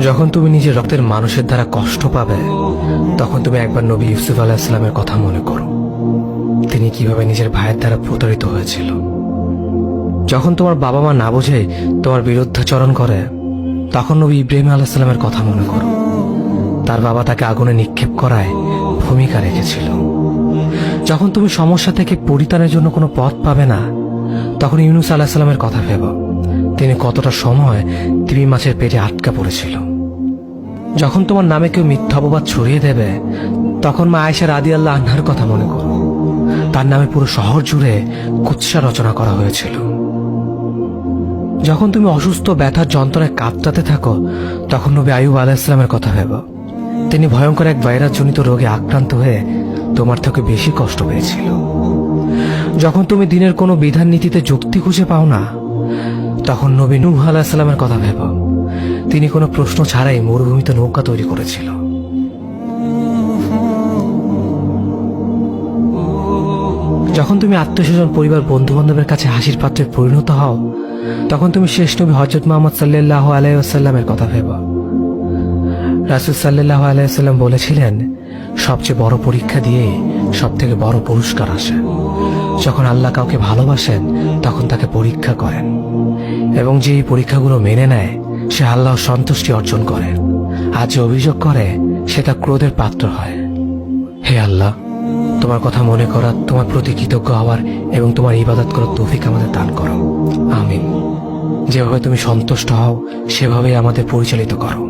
যখন তুমি নিজের রক্তের মানুষের দ্বারা কষ্ট পাবে, তখন তুমি একবার নবী ইউসুফ আলাইহিস সালামের কথা মনে করো। তিনি কিভাবে নিজের ভাইয়ের দ্বারা প্রতারিত হয়েছিল। যখন তোমার বাবা মা না বুঝে তোমার বিরুদ্ধাচরণ করে, তখন নবী ইব্রাহিম আলাইহিস সালামের কথা মনে করো। তার বাবা তাকে আগুনে নিক্ষেপ করায় ভূমিকা রেখেছিল। যখন তুমি সমস্যা থেকে পরিত্রাণের জন্য কোনো পথ পাবে না, তখন ইউনুস আলাইহিস সালামের কথা ভেবো। তিনি কতটা সময় তিমি মাছের পেটে আটকা পড়েছিল। যখন তোমার নামে কেউ মিথ্যা অপবাদ ছড়িয়ে দেবে, তখন মা আয়েশা রাদিয়াল্লাহু আনহার কথা মনে করো। তার নামে পুরো শহর জুড়ে কুৎসা রচনা করা হয়েছিল। যখন তুমি অসুস্থ ব্যথার যন্ত্রণায় কাঁপতে থাকো, তখন নবী আইয়ুব আলাইহিস সালামের কথা ভেবো। তিনি ভয়ঙ্কর এক ভাইরাসজনিত রোগে আক্রান্ত হয়ে তোমার থেকে বেশি কষ্ট পেয়েছিল। যখন তুমি দিনের কোনো বিধান নীতিতে যুক্তি খুঁজে পাও না, তখন নবী নূহ আলাইহিস সালামের কথা ভেবো। তিনি কোনো প্রশ্ন ছাড়াই মরুভূমিতে নৌকা তৈরি করেছিল। যখন তুমি আত্মীয়স্বজন, পরিবার, বন্ধু বান্ধবের কাছে হাসির পাত্রে পরিণত হও, তখন তুমি শেষ নবী হযরত মুহাম্মদ সাল্লাল্লাহু আলাইহি ওয়াসাল্লামের কথা ভেবো। রাসূল সাল্লাল্লাহু আলাইহি ওয়াসাল্লাম বলেছিলেন, সবচেয়ে বড় পরীক্ষা দিয়ে সবথেকে বড় পুরস্কার আসে। যখন আল্লাহ কাউকে ভালোবাসেন, তখন তাকে পরীক্ষা করেন, এবং যে এই পরীক্ষাগুলো মেনে নেয়, সে আল্লাহর সন্তুষ্টি অর্জন করে। আর যে অভিযোগ করে, সে তার ক্রোধের পাত্র হয়। হে আল্লাহ, তোমার কথা মনে করা, তোমার প্রতি কৃতজ্ঞ হওয়ার এবং তোমার ইবাদত করার তৌফিক আমাদের দান করো। আমিন। যেভাবে তুমি সন্তুষ্ট হও, সেভাবেই আমাদের পরিচালিত করো।